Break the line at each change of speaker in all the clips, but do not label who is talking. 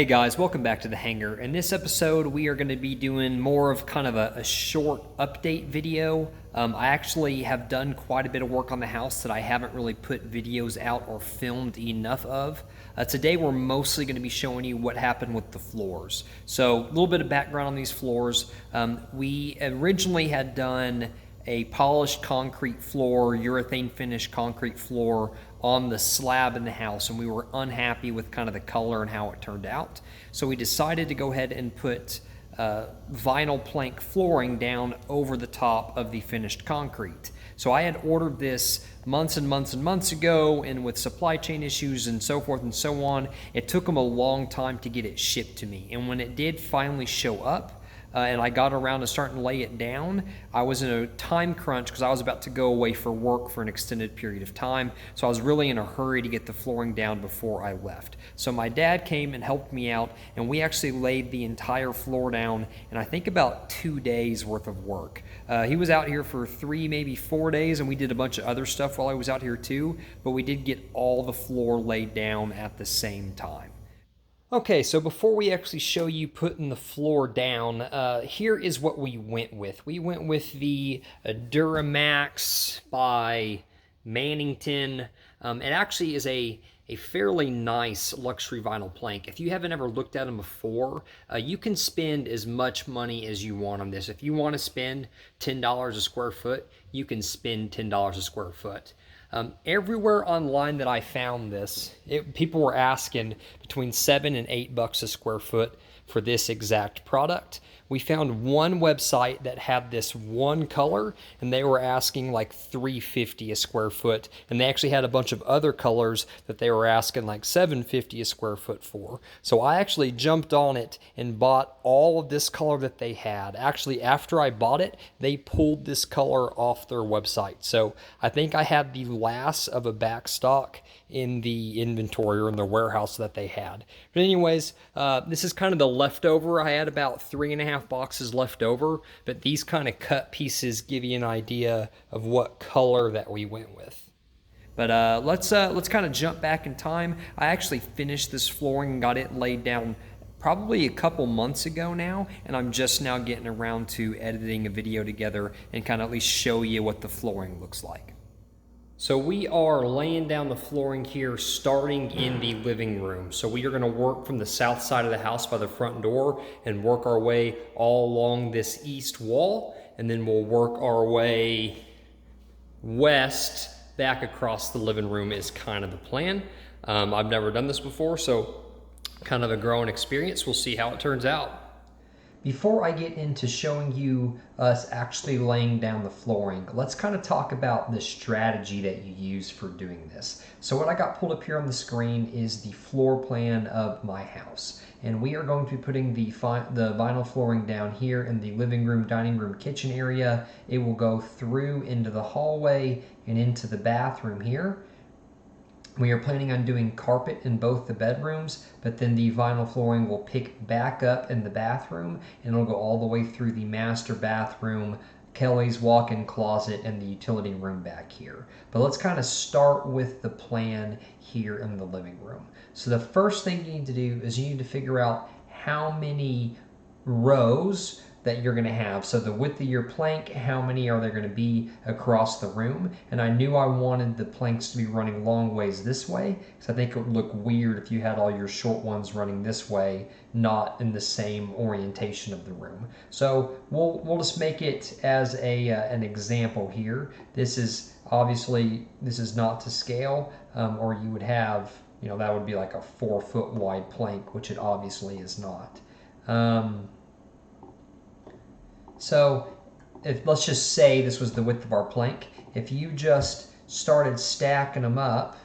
Hey guys, welcome back to the Hangar. In this episode, we are going to be doing more of kind of a short update video. I actually have done quite a bit of work on the house that I haven't really put videos out or filmed enough of. Today, we're mostly going to be showing you what happened with the floors. So, a little bit of background on these floors. We originally had done a polished concrete floor, urethane finished concrete floor on the slab in the house, and we were unhappy with kind of the color and how it turned out. So we decided to go ahead and put vinyl plank flooring down over the top of the finished concrete. So I had ordered this months and months and months ago, and with supply chain issues and so forth and so on, it took them a long time to get it shipped to me. And when it did finally show up, and I got around to starting to lay it down, I was in a time crunch because I was about to go away for work for an extended period of time. So I was really in a hurry to get the flooring down before I left. So my dad came and helped me out, and we actually laid the entire floor down in I think about 2 days worth of work. He was out here for 3, maybe 4 days, and we did a bunch of other stuff while I was out here too, but we did get all the floor laid down at the same time. Okay, so before we actually show you putting the floor down, here is what we went with. We went with the Duramax by Mannington. It actually is a fairly nice luxury vinyl plank. If you haven't ever looked at them before, you can spend as much money as you want on this. If you want to spend $10 a square foot, you can spend $10 a square foot. Everywhere online that I found this, people were asking between $7 and $8 a square foot for this exact product. We found one website that had this one color, and they were asking like $3.50 a square foot, and they actually had a bunch of other colors that they were asking like $7.50 a square foot for. So I actually jumped on it and bought all of this color that they had. Actually, after I bought it, they pulled this color off their website. So I think I had the last of a back stock in the inventory or in the warehouse that they had. But anyways, this is kind of the leftover. I had about 3.5 boxes left over, but these kind of cut pieces give you an idea of what color that we went with. But let's kind of jump back in time. I actually finished this flooring and got it laid down probably a couple months ago now, and I'm just now getting around to editing a video together and kind of at least show you what the flooring looks like. So we are laying down the flooring here, starting in the living room. So we are going to work from the south side of the house by the front door and work our way all along this east wall, and then we'll work our way west back across the living room is kind of the plan. I've never done this before, so kind of a growing experience. We'll see how it turns out. Before I get into showing you us actually laying down the flooring, let's kind of talk about the strategy that you use for doing this. So what I got pulled up here on the screen is the floor plan of my house. And we are going to be putting the vinyl flooring down here in the living room, dining room, kitchen area. It will go through into the hallway and into the bathroom here. We are planning on doing carpet in both the bedrooms, but then the vinyl flooring will pick back up in the bathroom, and it'll go all the way through the master bathroom, Kelly's walk-in closet, and the utility room back here. But let's kind of start with the plan here in the living room. So the first thing you need to do is you need to figure out how many rows that you're going to have. So the width of your plank, how many are there going to be across the room? And I knew I wanted the planks to be running long ways this way, because I think it would look weird if you had all your short ones running this way, not in the same orientation of the room. So we'll just make it as an example here. This is obviously, this is not to scale, or you would have, that would be like a 4-foot wide plank, which it obviously is not. So let's just say this was the width of our plank. If you just started stacking them up,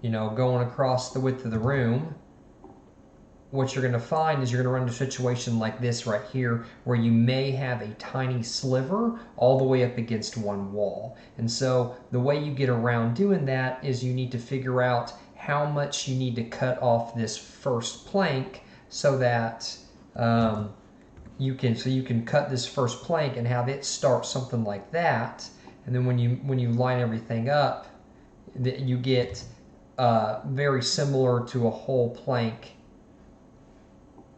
going across the width of the room, what you're going to find is you're going to run into a situation like this right here, where you may have a tiny sliver all the way up against one wall. And so the way you get around doing that is you need to figure out how much you need to cut off this first plank, so that you can cut this first plank and have it start something like that, and then when you line everything up, you get very similar to a whole plank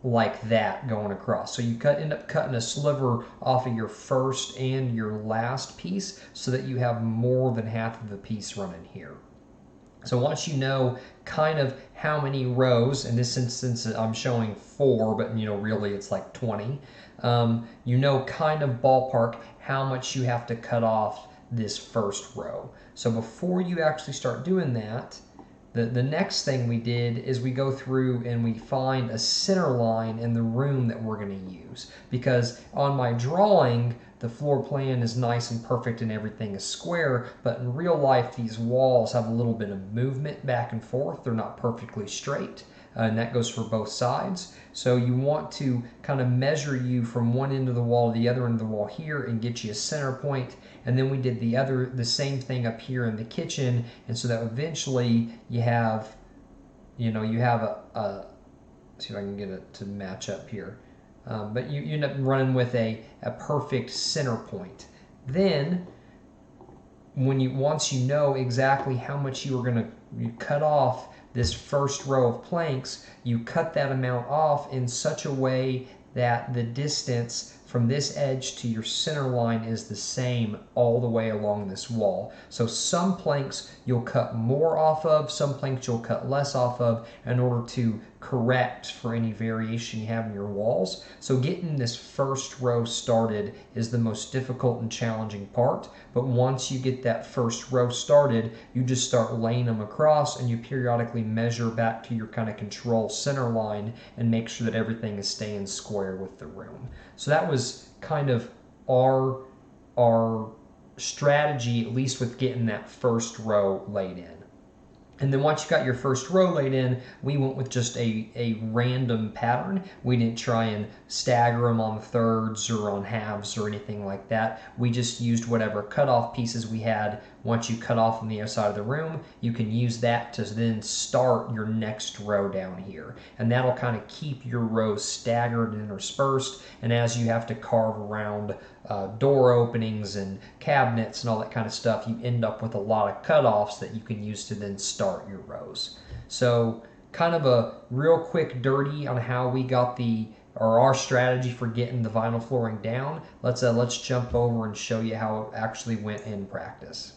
like that going across. So you end up cutting a sliver off of your first and your last piece so that you have more than half of the piece running here. So once you know kind of how many rows, in this instance I'm showing 4, but really it's like 20, you know kind of ballpark how much you have to cut off this first row. So before you actually start doing that, the next thing we did is we go through and we find a center line in the room that we're going to use. Because on my drawing, the floor plan is nice and perfect and everything is square, but in real life, these walls have a little bit of movement back and forth. They're not perfectly straight. And that goes for both sides. So you want to kind of measure you from one end of the wall to the other end of the wall here and get you a center point. And then we did the same thing up here in the kitchen, and so that eventually you have, you have a see if I can get it to match up here. But you end up running with a perfect center point. Then once you know exactly how much you are going to cut off this first row of planks, you cut that amount off in such a way that the distance from this edge to your center line is the same all the way along this wall. So some planks you'll cut more off of, some planks you'll cut less off of in order to correct for any variation you have in your walls. So getting this first row started is the most difficult and challenging part, but once you get that first row started, you just start laying them across and you periodically measure back to your kind of control center line and make sure that everything is staying square with the room. So that was kind of our strategy, at least with getting that first row laid in. And then once you got your first row laid in, we went with just a random pattern. We didn't try and stagger them on thirds or on halves or anything like that. We just used whatever cutoff pieces we had. Once you cut off on the other side of the room, you can use that to then start your next row down here. And that'll kind of keep your rows staggered and interspersed. And as you have to carve around door openings and cabinets and all that kind of stuff, you end up with a lot of cutoffs that you can use to then start your rows. So kind of a real quick dirty on how we got our strategy for getting the vinyl flooring down. Let's jump over and show you how it actually went in practice.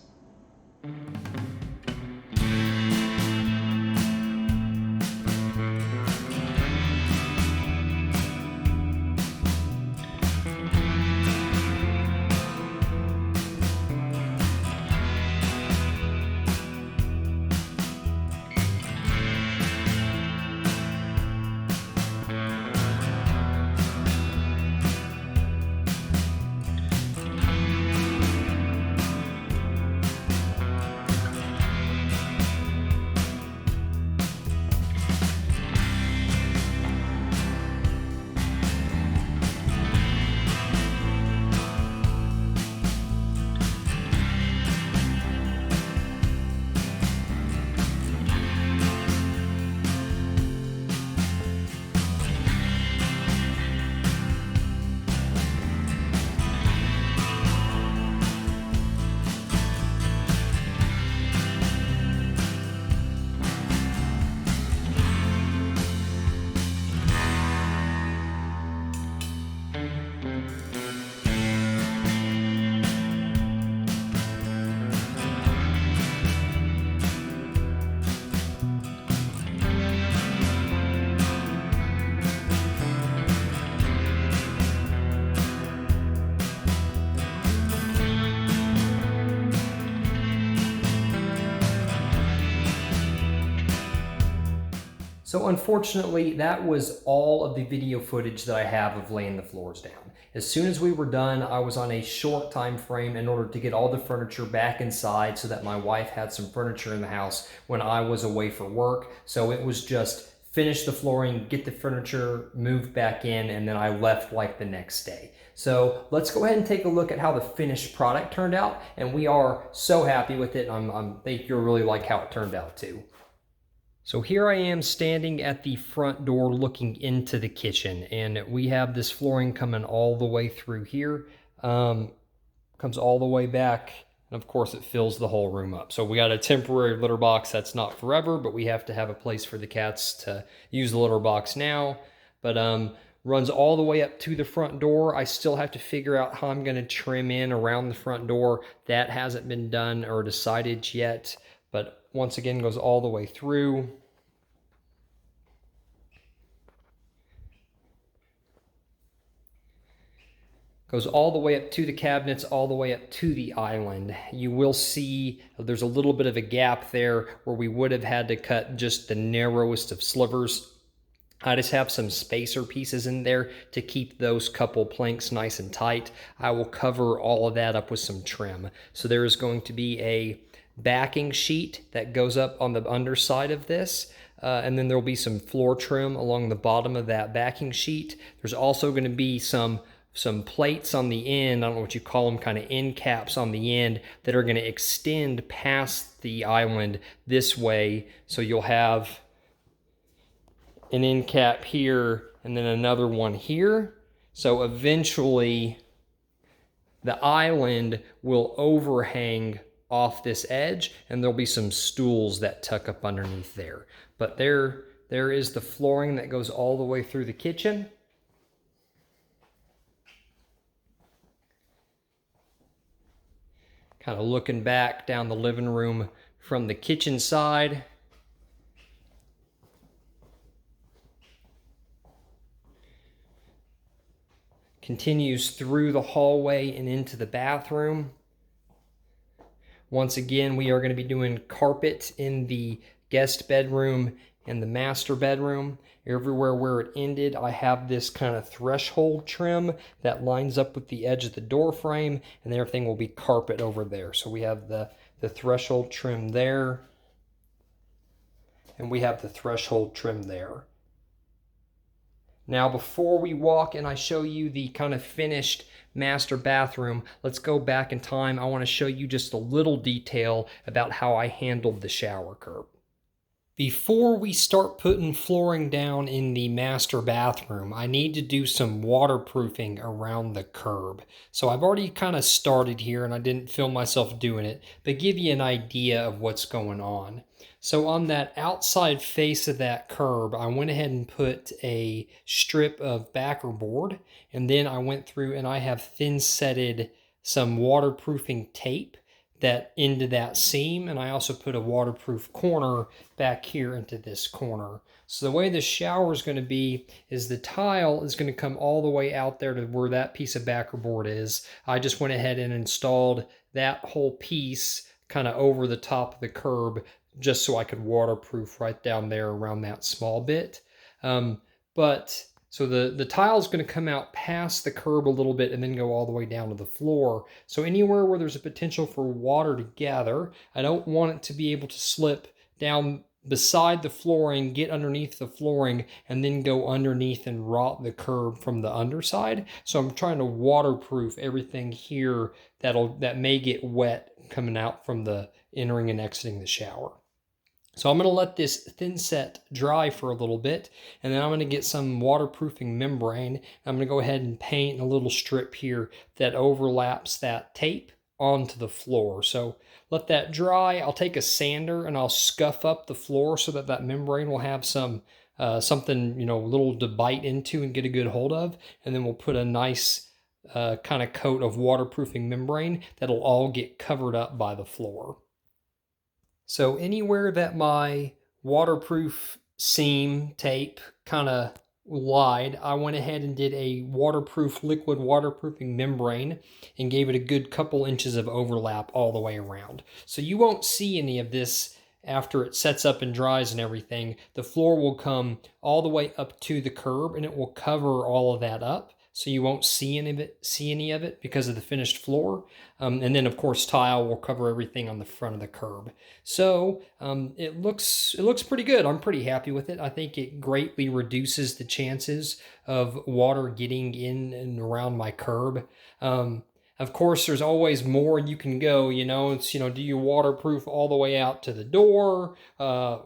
So unfortunately, that was all of the video footage that I have of laying the floors down. As soon as we were done, I was on a short time frame in order to get all the furniture back inside so that my wife had some furniture in the house when I was away for work. So it was just finish the flooring, get the furniture moved back in, and then I left like the next day. So let's go ahead and take a look at how the finished product turned out. And we are so happy with it. I think you'll really like how it turned out too. So here I am standing at the front door looking into the kitchen, and we have this flooring coming all the way through here. Comes all the way back, And of course, it fills the whole room up. So we got a temporary litter box that's not forever, but we have to have a place for the cats to use the litter box now. But runs all the way up to the front door. I still have to figure out how I'm going to trim in around the front door. That hasn't been done or decided yet. But once again, goes all the way through. Goes all the way up to the cabinets, all the way up to the island. You will see there's a little bit of a gap there where we would have had to cut just the narrowest of slivers. I just have some spacer pieces in there to keep those couple planks nice and tight. I will cover all of that up with some trim. So there is going to be a backing sheet that goes up on the underside of this. And then there'll be some floor trim along the bottom of that backing sheet. There's also going to be some plates on the end, I don't know what you call them, kind of end caps on the end that are going to extend past the island this way. So you'll have an end cap here and then another one here. So eventually the island will overhang off this edge and there'll be some stools that tuck up underneath there. But there is the flooring that goes all the way through the kitchen. Kind of looking back down the living room from the kitchen side. Continues through the hallway and into the bathroom. Once again, we are going to be doing carpet in the guest bedroom and the master bedroom. Everywhere where it ended, I have this kind of threshold trim that lines up with the edge of the door frame, and everything will be carpet over there. So we have the threshold trim there, and we have the threshold trim there. Now, before we walk and I show you the kind of finished master bathroom, let's go back in time. I want to show you just a little detail about how I handled the shower curb. Before we start putting flooring down in the master bathroom, I need to do some waterproofing around the curb. So I've already kind of started here and I didn't film myself doing it, but give you an idea of what's going on. So on that outside face of that curb, I went ahead and put a strip of backer board, and then I went through and I have thin setted some waterproofing tape that into that seam, and I also put a waterproof corner back here into this corner. So the way the shower is going to be is the tile is going to come all the way out there to where that piece of backer board is. I just went ahead and installed that whole piece kind of over the top of the curb just so I could waterproof right down there around that small bit. So the tile is going to come out past the curb a little bit and then go all the way down to the floor. So anywhere where there's a potential for water to gather, I don't want it to be able to slip down beside the flooring, get underneath the flooring, and then go underneath and rot the curb from the underside. So I'm trying to waterproof everything here that may get wet coming out from the entering and exiting the shower. So I'm going to let this thin set dry for a little bit, and then I'm going to get some waterproofing membrane. I'm going to go ahead and paint a little strip here that overlaps that tape onto the floor. So let that dry. I'll take a sander and I'll scuff up the floor so that membrane will have some something, little to bite into and get a good hold of, and then we'll put a nice kind of coat of waterproofing membrane that'll all get covered up by the floor. So anywhere that my waterproof seam tape kind of lied, I went ahead and did a waterproof liquid waterproofing membrane and gave it a good couple inches of overlap all the way around. So you won't see any of this after it sets up and dries and everything. The floor will come all the way up to the curb and it will cover all of that up. So you won't see any of it because of the finished floor. And then of course tile will cover everything on the front of the curb. So it looks pretty good. I'm pretty happy with it. I think it greatly reduces the chances of water getting in and around my curb. Of course, there's always more you can go, do you waterproof all the way out to the door? Do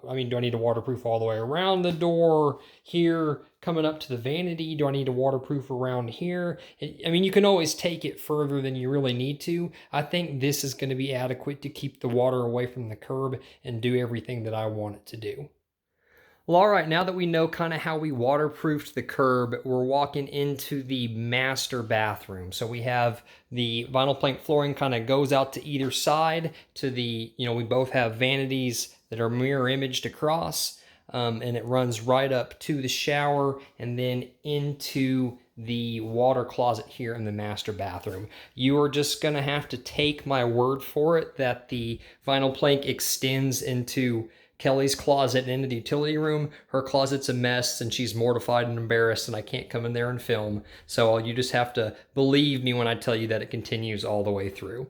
I need to waterproof all the way around the door here? coming up to the vanity? Do I need to waterproof around here? I mean, you can always take it further than you really need to. I think this is going to be adequate to keep the water away from the curb and do everything that I want it to do. Well, all right, now that we know kind of how we waterproofed the curb, we're walking into the master bathroom. So we have the vinyl plank flooring kind of goes out to either side to the, we both have vanities that are mirror imaged across, and it runs right up to the shower and then into the water closet here in the master bathroom. You are just gonna have to take my word for it that the vinyl plank extends into Kelly's closet and into the utility room. Her closet's a mess and she's mortified and embarrassed and I can't come in there and film. So you just have to believe me when I tell you that it continues all the way through.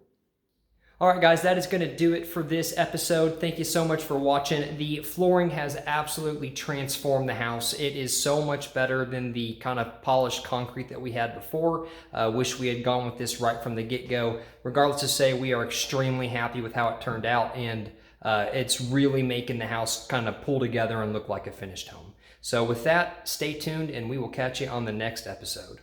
All right, guys, that is going to do it for this episode. Thank you so much for watching. The flooring has absolutely transformed the house. It is so much better than the kind of polished concrete that we had before. Wish we had gone with this right from the get-go. Regardless to say, we are extremely happy with how it turned out, and it's really making the house kind of pull together and look like a finished home. So with that, stay tuned, and we will catch you on the next episode.